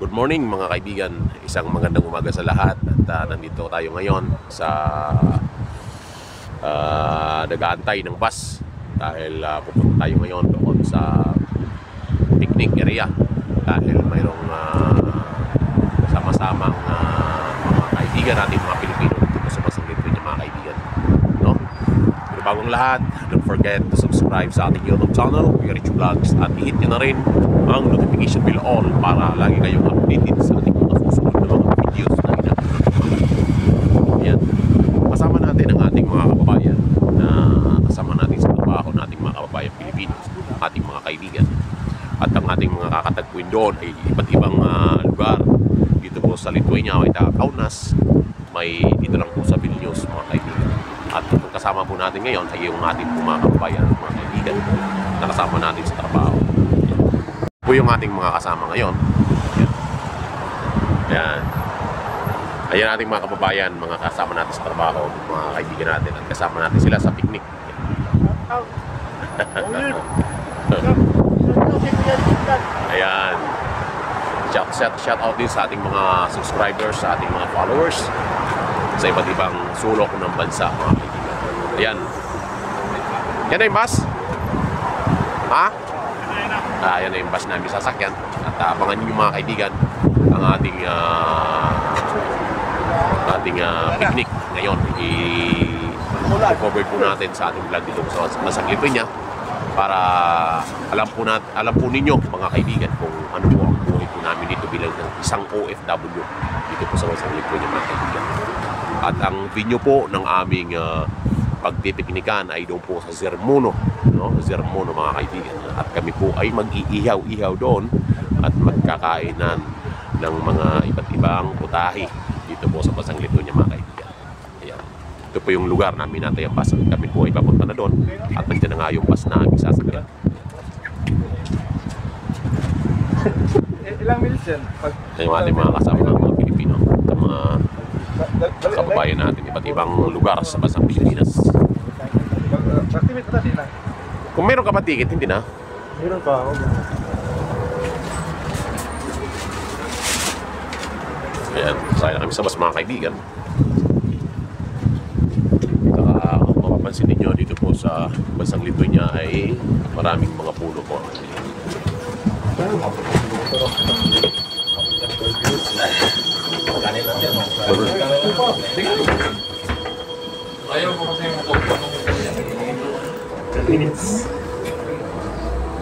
Good morning mga kaibigan, isang magandang umaga sa lahat at nandito tayo ngayon sa nag-aantay ng bus dahil pupunta tayo ngayon doon sa picnic area dahil mayroong sama-samang mga kaibigan natin, mga Pilipino dito sa Basang Lithuania mga kaibigan, no? Pero bagong lahat, don't forget to subscribe sa ating YouTube channel, Rich Vlogs, at i-hit nyo na rin ang notification bell all para lagi kayong updated sa ating mga susunod na mga videos na ginagawa. Ayan. Kasama natin ang ating mga kababayan na kasama natin sa trabaho nating mga kababayan Pilipino, ating mga kaibigan. At ang ating mga kakatagpuin doon ay iba't ibang lugar. Dito po sa Lithuania, may Kaunas, may dito lang po sa Vilnius mga kaibigan. At ang kasama po natin ngayon ay yung ating mga kababayan, mga kaibigan na kasama natin sa trabaho. Po yung ating mga kasama ngayon. Ayan. Ayan ating mga kababayan, mga kasama natin sa trabaho, mga kaibigan natin, at kasama natin sila sa picnic. Ayan. Shout out din sa ating mga subscribers, sa ating mga followers sa iba't ibang sulok ng bansa mga kaibigan. Ayan. Yan na yung bus? Ha? Yan na yung bus namin sasakyan. At abangan nyo mga kaibigan ang ating picnic ngayon. I-cover po natin sa ating vlog dito sa Basang Lithuania para alam po ninyo mga kaibigan kung ano po ang buhay po namin dito bilang isang OFW dito po sa Basang Lithuania mga kaibigan. At ang venue po ng aming pagpipiknikan ay doon po sa Zermono, no? Zermono mga kaibigan. At kami po ay mag-iihaw-ihaw doon at magkakainan ng mga iba't ibang putahe dito po sa Basang Lithuania mga kaibigan. Ayan. Ito po yung lugar namin natin ang bus. Kami po ay papunta na doon at nandiyan na nga yung bus na aming sasakyan. Ilang minutes yan? Yung ating mga kasama ng mga Pilipino at mga kababayan natin iba't ibang lugar sa Basang Pilipinas. Kung meron ka pa ticket, hindi na? Meron pa ako. Ayan, saya kami sa bus mga kaibigan. Kung mapapansin ninyo dito po sa Basang Lithuania ay maraming mga puno po.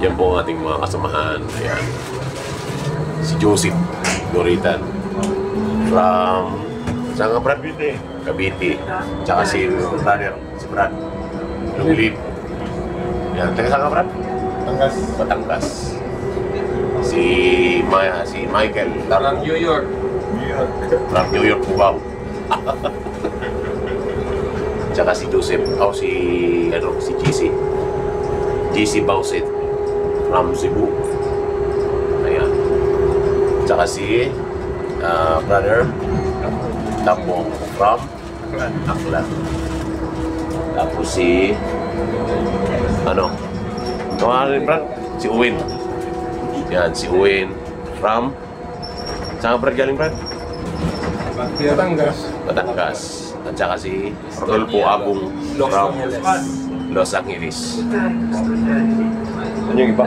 Yan po ang ating mga kasamahan. Ayan. Si Joseph Doritan from saan ka, Brad? Cavite. Tsaka si brother, si Brad Lumilip. Yan, taga saan ka, Brad? Batangas. Si Michael from New York. From New York po ba? Tsaka si Joseph, si GC Bausit from Cebu. Ayan. Tsaka si brother Tambong from Aklan. Tapos si Brad? Si Uwin. Yan, si Uwin from saan Brad galing, Brad? Batangas. At saka si Rodolfo Abong from Los Angeles. Ano yung iba?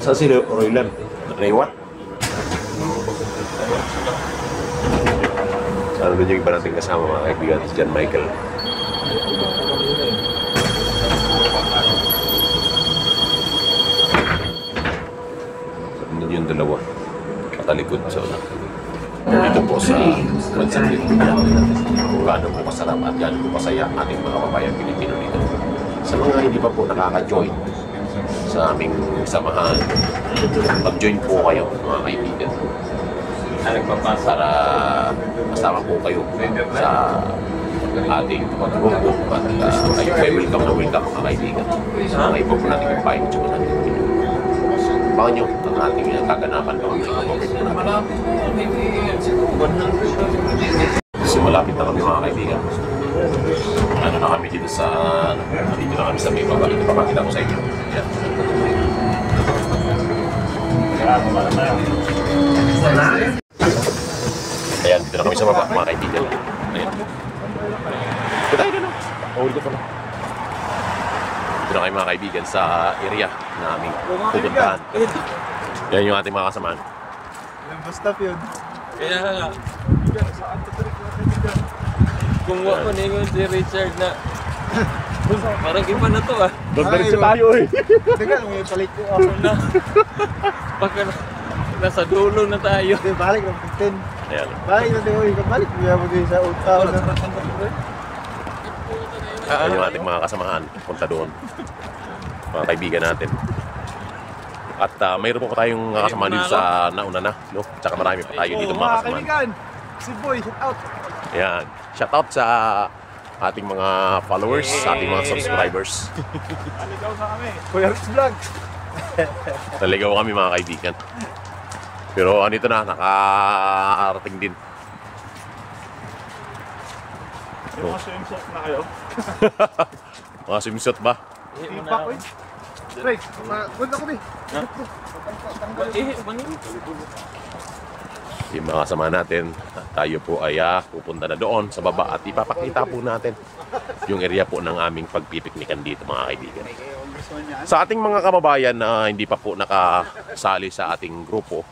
Saan si Roylan? Raywat? Saan doon yung iba natin kasama mga kaibigan? Si John Michael. Yung dalawa katalikod sa dito po sa Basang Lithuania kung gaano po kasarap at gaano po kasaya ang ating mga kababayan Pilipino dito. Sa mga hindi pa po nakaka-join sa aming samahan, mag-join po kayo mga kaibigan para kasama po kayo sa ating grupo at kayo welcome mga kaibigan sa mga iba po natin yung pahin tsaka natin abangan nyo ang ating kaganapan ng aming kababayan. So malapit na kami mga kaibigan. Ano na kami dito na kami sa may baba. Ito papakita ko sa inyo. Yan. Ayan, dito na kami sa baba, mga kaibigan. Ayan. Dito tayo na. Hold ko pala. Dito na kayo mga kaibigan sa area na aming pupuntahan. Yan yung ating mga kasamaan. Basta yun. Kaya nga. Kung wako na yun si Richard na parang iba na to ah. Diretso tayo eh. Teka, may palit ko ako na. Baka nasa dulo na tayo. Hindi, balik ng 15. Ayan. Balik na tayo, balik mo din sa utaw na. Ayan yung ating mga kasamahan. Punta doon. Mga kaibigan natin. At mayroon po tayong kasamahan dito sa nauna na. No? Tsaka marami pa tayo dito mga kasamahan. Kaibigan, si Boy, shout out. Ayan. Shout out sa ating mga followers, sa ating mga subscribers. Naligaw na kami. Kuya Rich Vlog. Naligaw kami mga kaibigan. Pero andito na, nakarating din. Yung mga swimsuit na kayo. Mga swimsuit ba? Tipak ko eh. Ray, good na kami. Yung mga kasama natin, tayo po ay pupunta na doon sa baba at ipapakita po natin yung area po ng aming pagpipiknikan dito mga kaibigan. Sa ating mga kababayan na hindi pa po nakasali sa ating grupo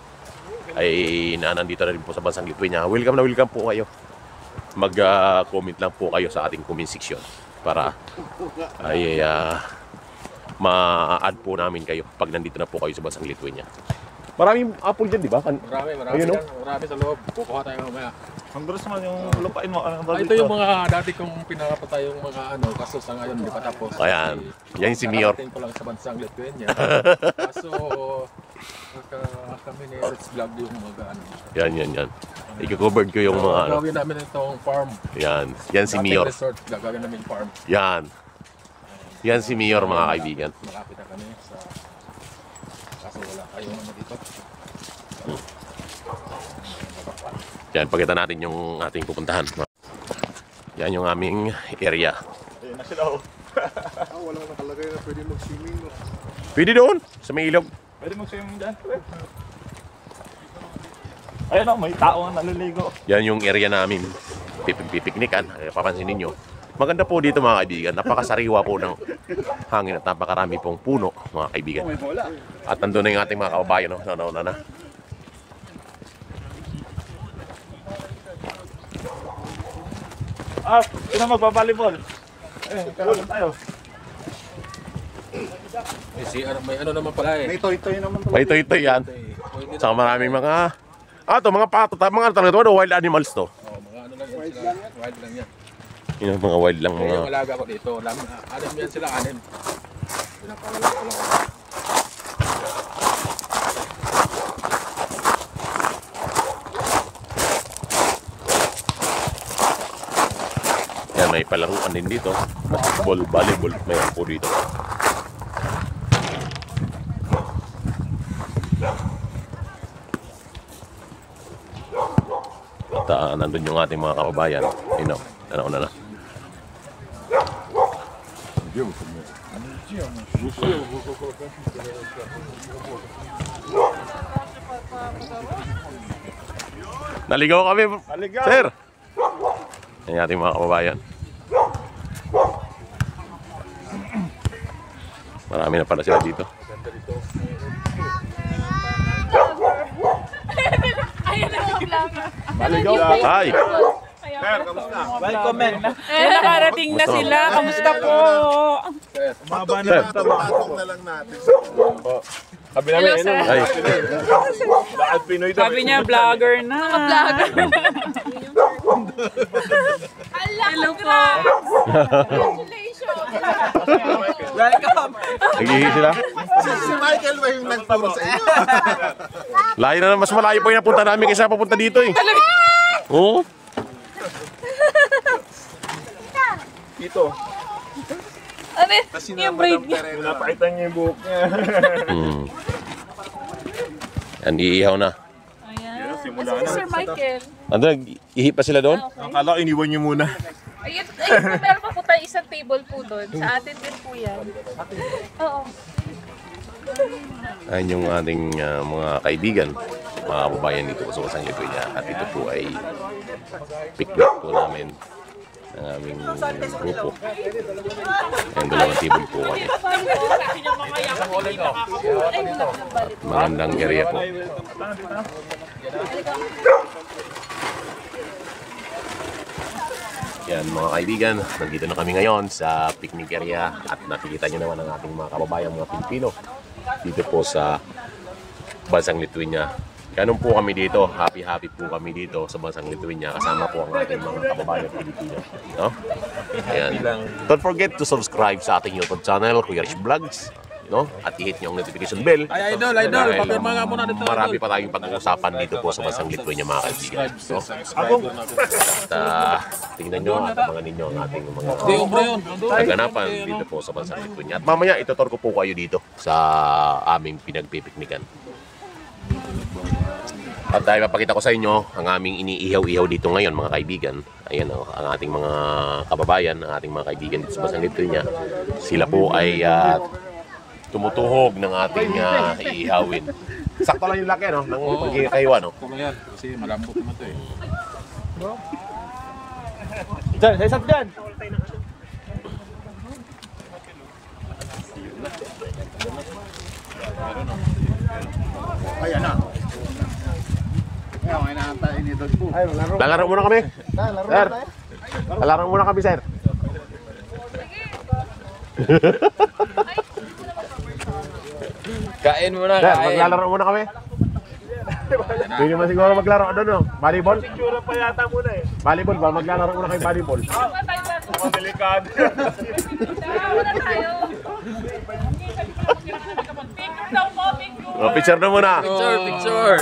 ay nandito na rin po sa bansang Lithuania, welcome na welcome po kayo. Mag-comment lang po kayo sa ating comment section para ay ma-add po namin kayo pag nandito na po kayo sa bansang Lithuania. Maraming apple dyan, di ba? Marami Ayun, yan. Marami sa loob. Kukuha tayo mamaya. Ang dulas naman yung lupain mo. Ito yung mga dati kong pinakapatay yung mga kaso sa ngayon, di pa tapos. Ayan. Yan si Mayor. Nakarating ko lang sa bansang Lithuania. Kaso, kami ni Let's Vlog yung mga Yan. I-covered ko yung mga ano. Gagawin namin itong farm. Yan. Yan si Dating Mayor. resort, gagawin namin farm. Yan. Yan si Mayor mga kaibigan. Malapit na kami sa... Kaso wala kayong ano dito. Yan, pakita natin yung ating pupuntahan. Yan yung aming area. Ayun na sila oh. Wala nakalagay na pwede mag-swimming. Pwede doon, sa may ilog. Pwede mag-swimming dyan. Ayun oh, may tao nga naliligo. Yan yung area namin. Pipiknikan. Papansin ninyo. Maganda po dito mga kaibigan. Napakasariwa po ng hangin at napakarami pong puno mga kaibigan. At nandun na yung ating mga kababayan. No? Nauna na. Sino magbabalibol? Kailangan tayo. May ano naman pala eh. May toy-toy naman May itoy-itoy yan. Saka maraming mga... mga pato. Mga talaga ito. Wild animals to. Oh, mga ano lang yan sila. Wild lang yan. Yung mga wild lang Kaya yung mga... alaga ko dito. Anim yan sila, anim. Pinapalala ko lang. Yan, may palaruan din dito. Basketball, volleyball. Mayroon po dito. At nandun yung ating mga kababayan. Nauna na. Naligaw kami, Naligaw. sir. Yan yung ating mga kababayan. Marami na pala sila dito. Ayan ang mga vlogger. Maligaw. Hi! Welcome man. Nakarating na sila. Kamusta po? Maba na lang tapatong na lang natin. Hello, sir. Hi! Bakit Pinoy daw? Sabi niya, vlogger na. Mga vlogger. Hello po. Congratulations. Welcome. Naghihi sila? Si Michael ba yung nagturo sa inyo? Layo na, mas malayo pa yung napunta namin kaysa papunta dito eh. Oo? Dito. Ano yung braid niya? Napakita niya yung buhok niya. Yan, iihaw na. Ayan. Simula Asan si Sir Michael? Ano, ihi pa sila doon? Akala ko iniwan niyo muna. Ayun, meron pa po tayo isang table po doon. Sa atin din po yan. Oo. Ayan yung ating mga kaibigan, mga kababayan dito sa Basang Lituya. At ito po ay picnic po namin ng aming grupo. Ayan, dalawang table po kami. At magandang area po. Yan mga kaibigan, nandito na kami ngayon sa picnic area at nakikita nyo naman ang ating mga kababayan, mga Pilipino dito po sa Bansang Lithuania. Ganun po kami dito, happy po kami dito sa Bansang Lithuania kasama po ang ating mga kababayan Pilipino, no? Ayan. Don't forget to subscribe sa ating YouTube channel, Kuya Rich Vlogs, no? At i-hit nyo ang notification bell. Ay, idol, papirma nga muna dito. Marami pa tayong pag-uusapan dito po sa Bansang Lithuania, mga kaibigan, no? At tingnan nyo at abangan ninyo ang ating mga kaganapan dito po sa Bansang Lithuania. At mamaya itutur ko po kayo dito sa aming pinagpipiknikan. At dahil papakita ko sa inyo ang aming iniihaw-ihaw dito ngayon, mga kaibigan. Ayan ang ating mga kababayan, ang ating mga kaibigan dito sa Bansang Lithuania. Sila po ay tumutuhog ng ating iihawin. Sakto lang yung laki, no? Ng pagkikaiwa, no? Ito yan, kasi malambot naman ito eh. Diyan, sa isap dyan. Ayan na. Ngayon, inaantay ni Dod po. Lalaro muna kami. Sir, lalaro muna kami, sir. Kain muna, Sir, kain. maglalaro muna kami. Pwede naman siguro maglaro doon, no? Volleyball? Picture pa yata muna eh. Volleyball ba? Maglalaro muna kayo volleyball. Delikado. Wala tayo. Picture daw po, picture. O, picture na muna. Picture.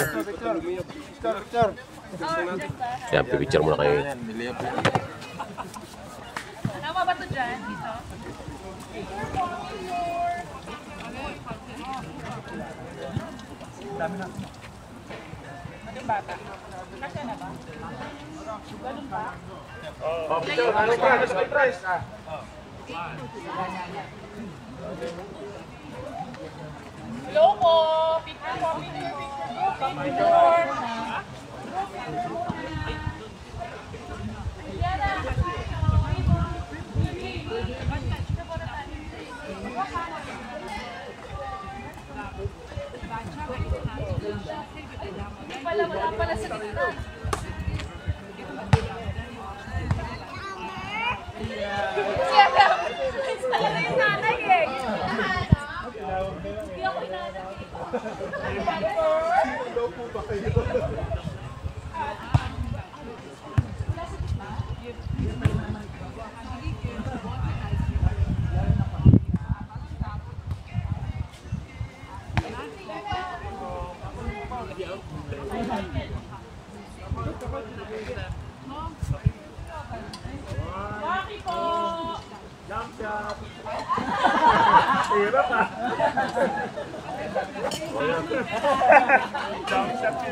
Yan, picture muna kayo. Tama ba ito dyan? Dito? Yung bata. Kasi na ba? Ganun ba? Hello po! Picture po, picture. Wala pala sa gitna. Talaga yung nanay eh. Hindi ako inanay. Bakit po?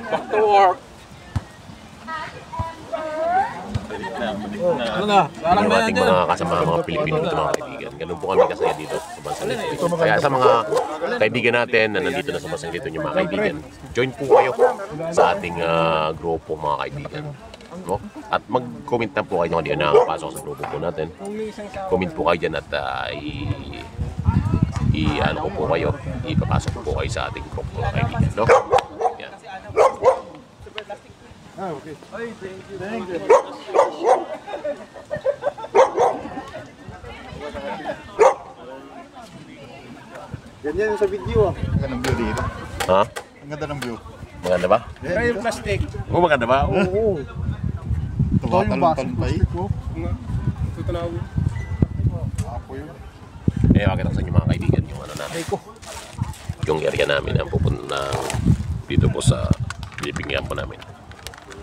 Back to work. Ano na? Parang Yung na ating yan. mga kasama, mga Pilipino dito, mga kaibigan. Ganun po kami kasaya dito sa Bansang Lithuania. Kaya sa mga kaibigan natin na nandito na sa Bansang Lithuania, mga kaibigan, join po kayo sa ating grupo, mga kaibigan. No? At mag-comment na po kayo kung hindi na nakakapasok sa grupo po natin. Comment po kayo dyan at ano ko po kayo, ipapasok po kayo sa ating grupo, mga kaibigan. No? Yan. Ah, okay. Thank you. Ganyan yung sa video ah. Ang ganda ng view dito. Ha? Ang ganda ng view. Maganda ba? Kaya yung plastic. Oo, maganda ba? Oo. Tumatalon pa eh. Ito na ako. Ako yun. Makita ko sa inyo mga kaibigan yung ano natin. Yung area namin ang pupunta dito po sa pinipingihan po namin.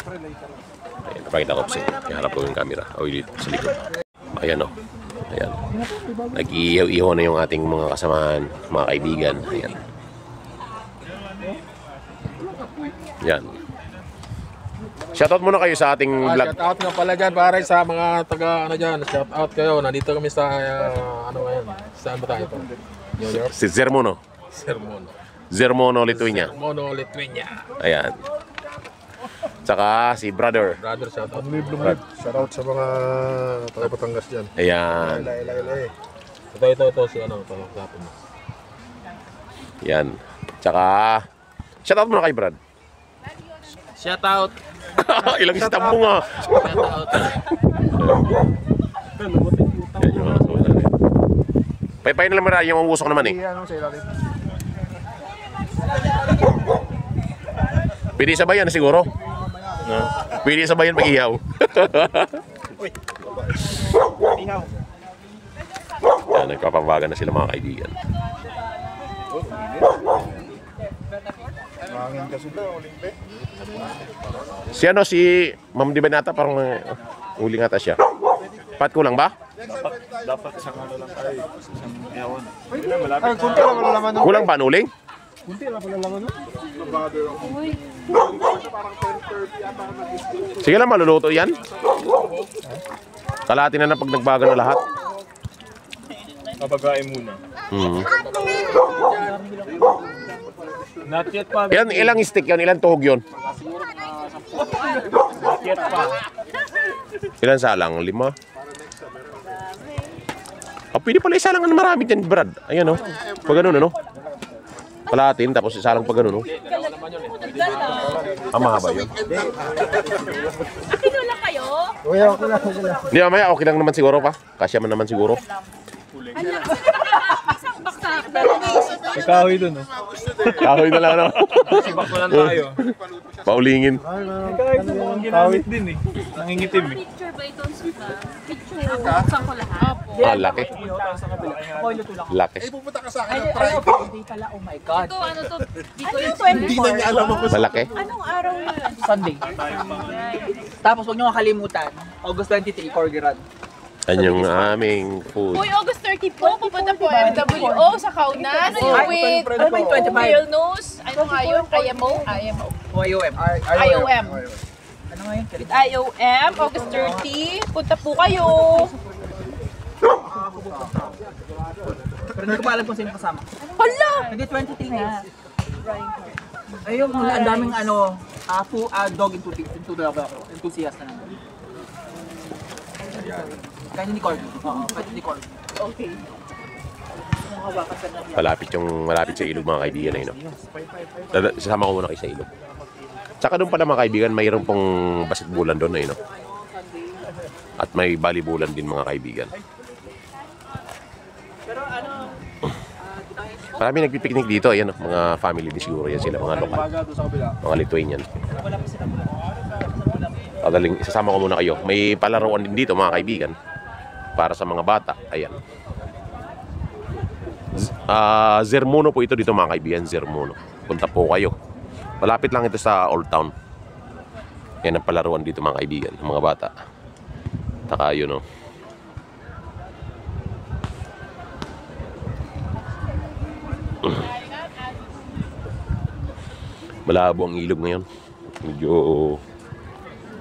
Ayan, napakita ko po sa inyo. Iharap ko yung camera. O dito sa likod. Ayan o. Ayan. Nag-iihaw-ihaw na yung ating mga kasamahan, mga kaibigan. Ayan. Yan. Shoutout muna kayo sa ating vlog. Shout out nga pala dyan pare sa mga taga ano dyan. Shout out kayo. Nandito kami sa ano ngayon. Saan ba tayo? New York? Si Zermono. Sermon. Zermono Lithuania. Mono Lithuania. Ayan. Tsaka si brother. Brother, shout out. Shoutout sa mga taga Batangas dyan. Ayan. Ila. Ito si ano, ito. Kapon mo. Yan. Tsaka, shoutout mo na kay Brad. Shout out. Ilang stamp mo nga. Shout out. Yan yung mga sulat natin. Paypay na lang marami yung usok naman eh. Ano sa ilalim? Pwede sabayan siguro. Pwede sabayan pag ihaw. Yan, nagpapabagan na sila mga kaibigan. Hangin kasi na, uling pe. Si ano, si Ma'am Dibanata, parang uli nga ta siya. Pat kulang ba? Dapat isang ano lang tayo. Isang ewan. Ay, kunti lang pala laman nun. Kulang ba ang uling? Kunti lang pala laman nun. Sige lang, maluluto yan. Kalahati na pag nagbaga na lahat. Papagain muna. Not yet pa. Ilang stick yun? Ilang tuhog yun? Not yet pa. Ilan salang? 5? Pwede pala isa lang. Marami dyan, Brad. Ayan o. Pag ganun, ano? Kalahatin, tapos isa lang pag ganun, no? Mahaba yun. Akin lang kayo. Hindi, mamaya okay lang naman siguro pa. Kasya man naman siguro. Isang baksa. Ikawi dun, no? Kahoy na lang, no? Sibak ko lang tayo. Paulingin. Ikawi dun, ang ginamit din eh. Nangingitim eh. Picture ba ito? Picture. Buksan ko lahat. Laki. Laki. Pupunta ka sa akin ng Friday pala, oh my God. Ito, ano to? Dito yung Hindi na niya alam ako. Malaki. Anong araw yun? Sunday. Tapos huwag nyo kakalimutan, August 23, Corgi Run. Yan yung aming food. Uy, August 30 po, pupunta po MWO sa Kaunas. With Ano ba yung 25? Real News. Ano nga yun? IMO? O IOM. IOM. Ano nga yun? With IOM, August 30. Punta po kayo. Pero hindi ko pa alam kung sino kasama. Hala! Hindi, 23 nga. Ayun, ang daming ano, dog enthusiast na naman. Kahit hindi Corgi. Oo, kahit hindi Corgi. Okay. Malapit sa ilog mga kaibigan ay no. Sasama ko muna kayo sa ilog. Tsaka doon pala mga kaibigan, mayroon pong basketbulan doon ay no. At may volleyballan din mga kaibigan. Marami nagpipiknik dito, ayan mga family din siguro yan sila, mga lokal. Mga Lithuanian. Pagaling, isasama ko muna kayo. May palaruan din dito mga kaibigan. Para sa mga bata. Ayan. Zermono po ito dito mga kaibigan. Zermono. Punta po kayo. Malapit lang ito sa Old Town. Yan ang palaruan dito mga kaibigan. Mga bata. Taka yun o. Malabo ang ilog ngayon. Medyo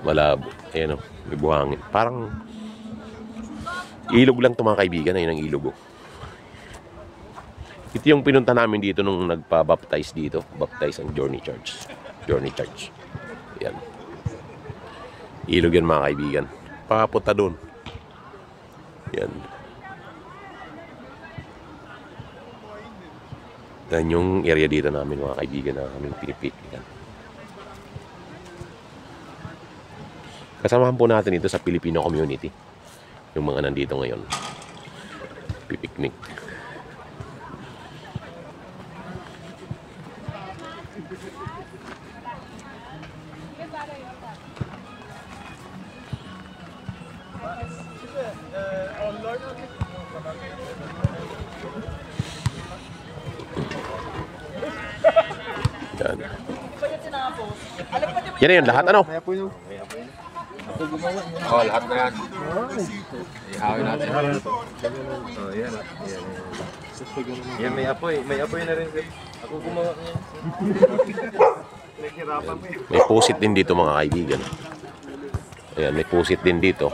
malabo. Ayan o. May buhangin. Parang ilog lang ito mga kaibigan. Ayun ang ilog o. Ito yung pinunta namin dito nung nagpa-baptize dito. Baptize ang Journey Church. Journey Church. Ayan. Ilog yan mga kaibigan. Papunta doon. Ayan. Yan yung area dito namin mga kaibigan na kaming pinipiknikan. Kasamahan po natin ito sa Filipino community. Yung mga nandito ngayon. Pipiknik. Yan. Yan na yun, lahat ano? Oh, lahat na yan. Ihawin natin. Oh, yan. Yan, may apoy. May apoy na rin. Ako gumawa niya. May pusit din dito mga kaibigan. Ayan, may pusit din dito.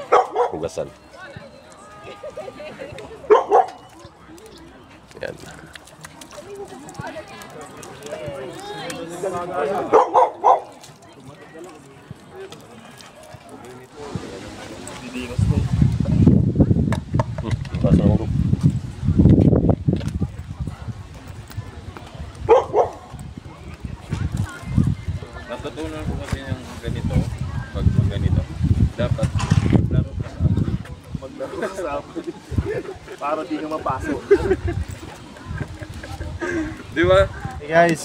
Hugasan. Ayan. Natutunan ko kasi yung ganito, pag ganito, dapat maglaro ka sa apoy. Maglaro sa apoy. Para di ka mapasok. Di ba? Hey guys,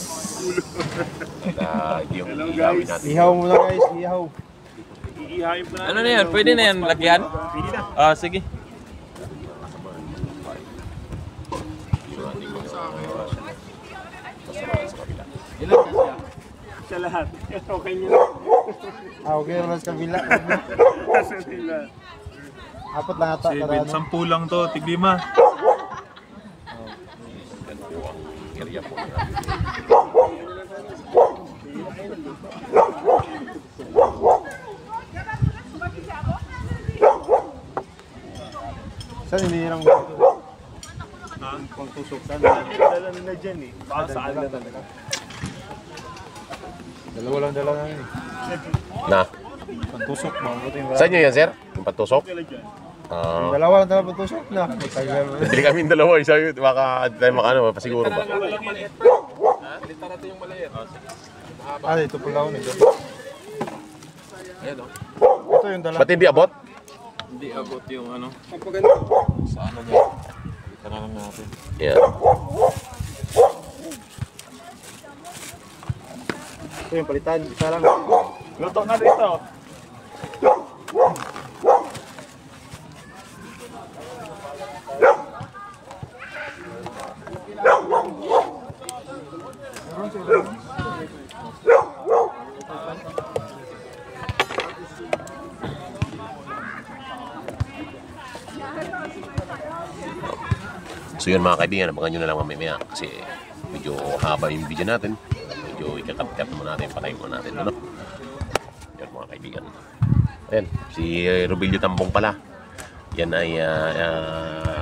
Hindi yung hello ilawin guys. natin. Ihaw muna guys, ihaw. Iihayin pa natin. Ano na yan? Pwede na yan, lagyan? Pwede na. Ah, sige. Sa lahat. Okay nyo. Okay naman sa kabila. Kasi nila. Apat lang ata. 10 lang to, tiglima. Kaya po. Saan hinihirang mo? Ang pangtusok sana. Dala na dyan eh. Baka saan na talaga. Dalawa lang eh. Na. Pangtusok mo. Saan nyo yan, sir? Yung patusok? Dalawa lang talaga tusok na. Tagal mo. Hindi kami dalawa. Isa yun. Baka tayo makano. Pasiguro ba? Ah, ito pula ako nito. Ayan o. Ito yung dala. Ba't hindi abot? Hindi abot yung ano. Sa ano niya. Ito na lang natin. Yan. Ito yung palitan. Isa lang. Luto na dito. So yun mga kaibigan, abangan nyo na lang mamaya kasi medyo haba yung video natin. Medyo ikakat-kat naman natin, patay mo natin. Ano? Yan mga kaibigan. Ayan, si Rubilio Tambong pala. Yan ay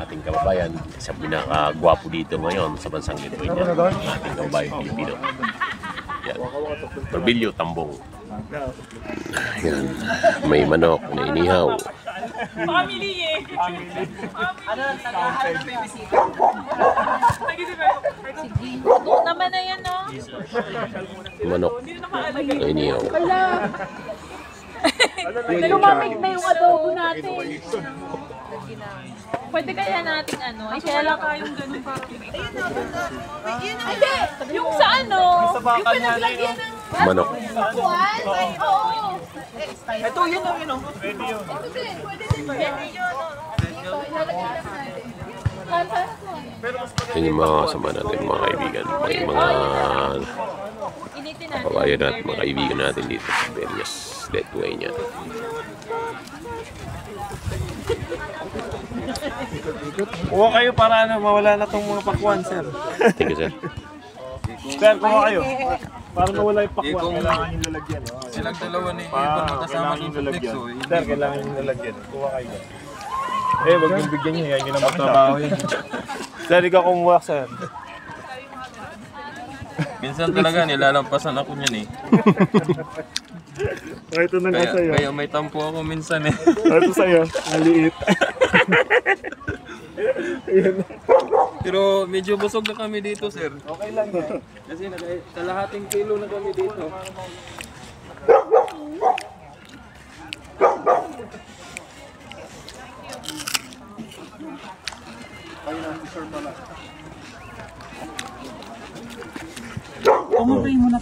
ating kababayan. Isa pinaka-gwapo dito ngayon sa bansang Lithuania. Ating kababayan Pilipino. Yan. Rubilio Tambong. Yan. May manok na inihaw. Family eh. Ano, nag-aaral ng babysitter? Sige. Naman na yan, no? Manok na inihaw. Lumamig na yung adobo natin. Pwede kaya natin ano? Ay, kaya lang kayong ganun parang... Hindi! Yung sa ano? Yung pinaglagyan ng... Manok. Oo. Ito, yun o, yun o. Pwede din. Pwede din. Dito, ilalagyan lang natin. Yan yung mga kasama natin, mga kaibigan. May mga Initin natin. kababayan natin, mga kaibigan natin dito sa Vilnius, Lithuania. Kuha kayo para ano, mawala na tong mga pakwan, sir. Thank you, sir. Sir, kuha kayo. Para mawala yung pakwan, kailangan yung lalagyan. Silang dalawa ni Ivan magkasama Kailangan yung sa lalagyan. Flexo. Sir, kailangan yung lalagyan. Kuha kayo. Eh, wag yung bigyan nyo. Yan yung naman trabaho yun. Sir, ikaw kumuha, sir. Minsan talaga nilalampasan ako niyan eh. Ito na nga sa'yo. Kaya may tampo ako minsan eh. Ito sa'yo. Maliit. Pero medyo busog na kami dito, sir. Okay lang yan. Kasi kalahating kilo na kami dito.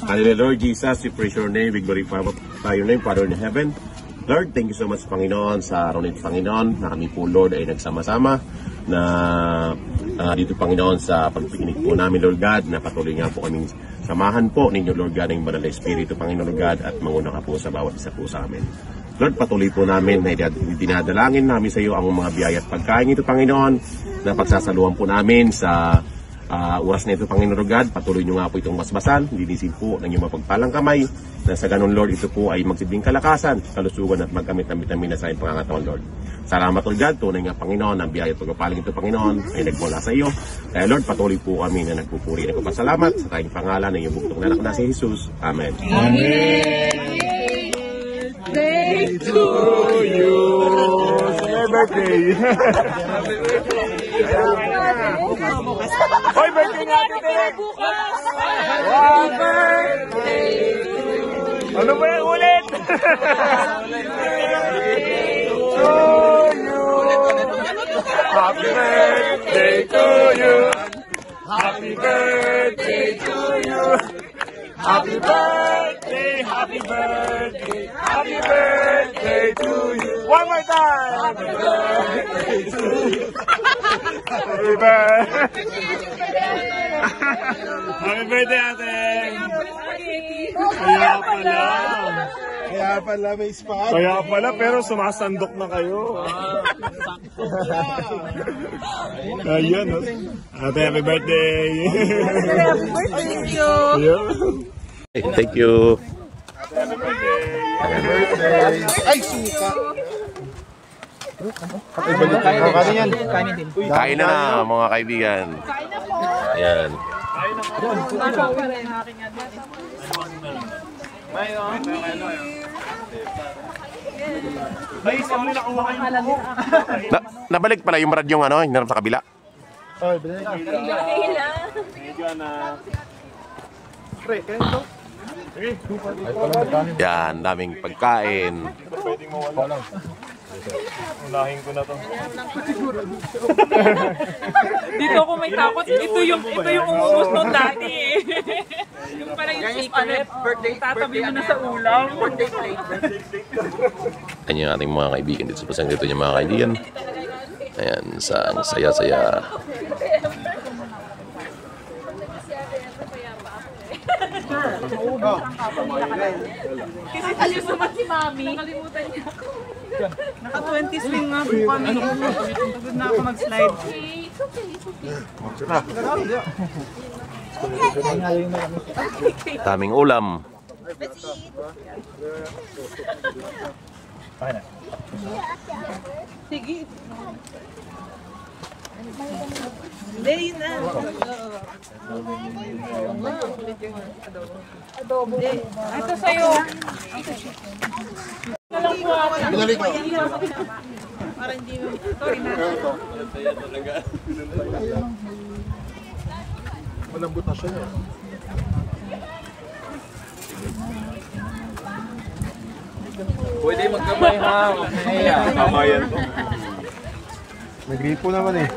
Hallelujah, Lord Jesus, we praise your name, we glorify your name, Father in heaven. Lord, thank you so much, Panginoon, sa araw nito, Panginoon, na kami po, Lord, ay nagsama-sama na dito, Panginoon, sa pagpikinig po namin, Lord God, na patuloy nga po kaming samahan po ninyo, Lord God, ng Banal na Espiritu, Panginoon, Lord God, at manguna ka po sa bawat isa po sa amin. Lord, patuloy po namin na dinadalangin namin sa iyo ang mga biyaya at pagkain ito, Panginoon, na pagsasaluhan po namin sa oras na ito, Panginoon God. Patuloy nyo nga po itong basbasan, linisin po ng iyong mapagpalang kamay, na sa ganun, Lord, ito po ay magsilbing kalakasan, kalusugan at magkamit-amit namin na sa iyong pangangatawan, Lord. Salamat o God, tunay nga Panginoon, ang biyaya at pagpapaling ito Panginoon ay nagmula sa iyo. Kaya Lord, patuloy po kami na nagpupuri. Nagpapasalamat sa tayong pangalan ng iyong bugtong na anak na si Jesus. Amen. Day to you! Happy birthday! Hoy, birthday natin eh! Happy birthday! Ano ba yung ulit? Happy birthday to you. Happy birthday to you. Happy birthday, happy birthday, happy birthday to you. One more time. Happy birthday to you. Happy birthday. Happy birthday, ate. Kaya pala may spot. Kaya pala, pero sumasandok na kayo. Ayun. Ate, happy birthday. happy birthday to you. Thank you. Happy birthday. Happy birthday. Ay, suka. Kanin yan. Kanin din. Kain na mga kaibigan. Ayan. Nabalik pala yung radyong ano, yung sa kabila. Oh, binalik. Yan, daming pagkain. Pwedeng mawala. Unahin ko na to. Dito ako may takot. Ito yung umuubos nung dati eh. Yung pala yung secret. Tatabi mo na sa ulam. Birthday plate. Ayan yung ating mga kaibigan dito sa pasang dito yung mga kaibigan. Ayan, ang saya-saya. Kasi tayo sumat si Mami. Nakalimutan niya ako. Naka-20 swing nga po kami. Pagod na ako mag-slide. Daming ulam. Sige. Hindi, yun na. Adobo. Ito sa'yo. Nalang po ako. Para hindi mo. Sorry na. Malambot na siya. Pwede magkamay ha. Tama yan to. Nagripo naman eh.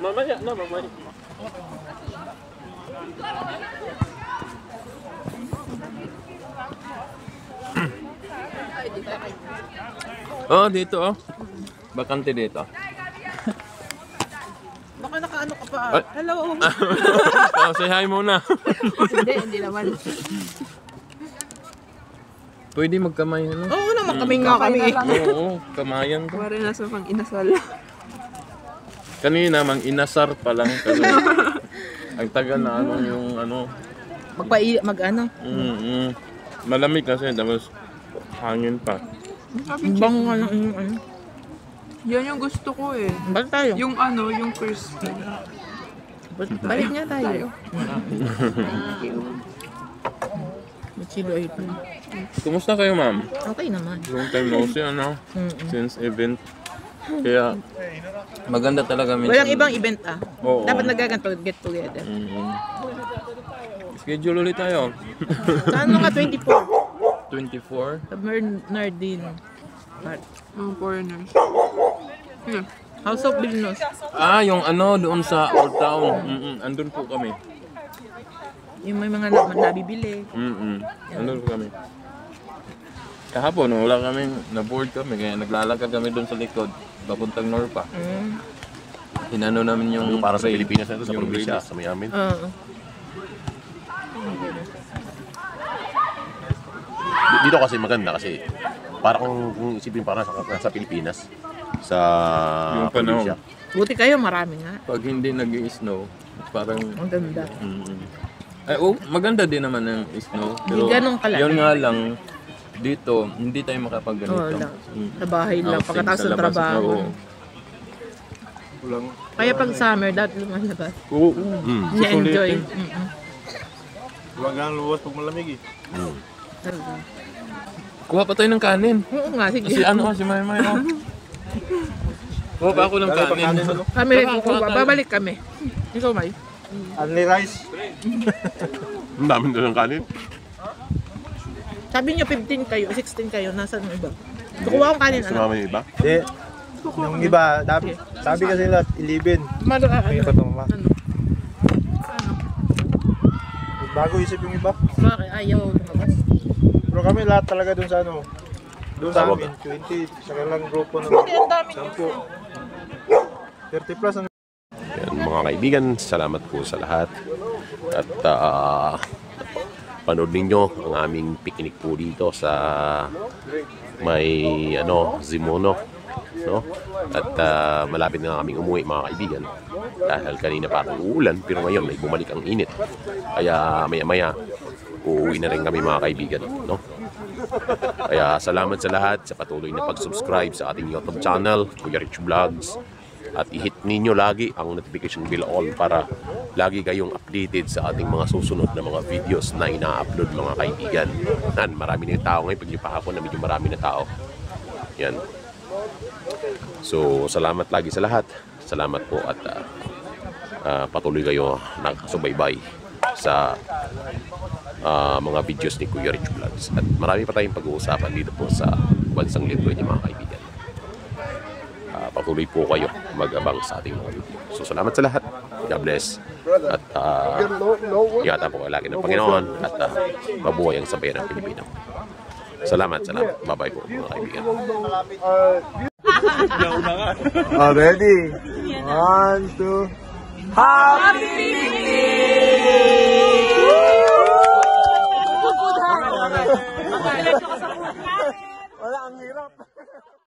Mamaya na, mamaya. Oh, dito oh. Bakante dito. Baka nakaano ka pa. Ay. Hello. Oh, say hi muna. Hindi naman. Pwede magkamay ano? Oo naman, kami nga kami. Oo, kamayan to. Para nasa pang inasal. Kanina mang inasar pa lang kasi ang tagal na ano yung ano. Mag-ano? Malamig kasi tapos Hangin pa. Bang ano, yan yung gusto ko eh. Balik tayo. Yung ano, yung crispy. Balik nga tayo. Chilo ay pa. Kumusta kayo, ma'am? Okay naman. Long time no see, ano? Since event. Kaya, maganda talaga minsan. Walang ibang event ah. Oo. Dapat nagaganto, get together. Schedule ulit tayo. Saan mga 24? 24? Sa Nardin. Mga foreigners. Yeah. House of Vilnos. Ah, yung ano, doon sa Old Town. Andun po kami. Yung may mga nabibili. Andun po kami. Kahapon, wala kami, na-board kami, kaya naglalakad kami doon sa likod, papuntang Norpa. Hinano namin yung Para sa trail, Pilipinas na ito, sa yung probinsya, release. sa Miami. Dito kasi maganda kasi parang kung isipin parang sa Pilipinas, sa Yung panahon. probinsya. Buti kayo, marami nga. Pag hindi nag-i-snow, parang... Ang ganda. Ay, maganda din naman ang snow. Pero Hindi ganun kalaki. yun nga lang, dito, hindi tayo makapagganito. Oo lang. Sa bahay lang, Outing pagkatapos sa ng labas. trabaho. Oo. Kaya pag summer, dati lumalabas. Oo. Ni-enjoy. Huwag kang luwas pag malamig eh. Kuha pa tayo ng kanin. Oo nga, sige. Si ano, si Maymay. Oh. Kuha pa ako ng kanin. Kami rin, babalik kami. Ikaw, May. Only rice. Ang dami doon ng kanin. Sabi niyo 15 kayo, 16 kayo, nasaan yung iba? Kukuha akong kanin, ano? Sumama yung iba. Di. Yung iba, sabi kasi nila 11. May iba itong ma. Ano? Bago isip yung iba. Bakit ayaw lumabas? Pero kami lahat talaga dun sa ano. Doon sa Tawag. amin, 20. Sa kailang grupo ng Ang dami. 30 plus ang Yan, mga kaibigan, salamat po sa lahat. At panood ninyo ang aming picnic po dito sa may Zimono, no? At malapit na kaming umuwi, mga kaibigan. Dahil kanina parang uulan, pero ngayon may bumalik ang init. Kaya maya-maya uuwi na rin kami, mga kaibigan, no? Kaya salamat sa lahat sa patuloy na pag-subscribe sa ating YouTube channel, Kuya Rich Vlogs. At i-hit ninyo lagi ang notification bell all para lagi kayong updated sa ating mga susunod na mga videos na ina-upload, mga kaibigan. Yan, marami na yung tao ngayon. Pag niyo pa hapon na medyo marami na tao. Yan. So, salamat lagi sa lahat. Salamat po at patuloy kayo nakasubaybay sa mga videos ni Kuya Rich Vlogs. At marami pa tayong pag-uusapan dito po sa Bansang Lithuania, mga kaibigan. Patuloy po kayo mag-abang sa ating mga video. So, salamat sa lahat. God bless. At ingatan po kayo lagi ng Panginoon at mabuhay ang sambayan ng Pilipino. Salamat. Bye-bye po, mga kaibigan. ready? 1, 2. Happy!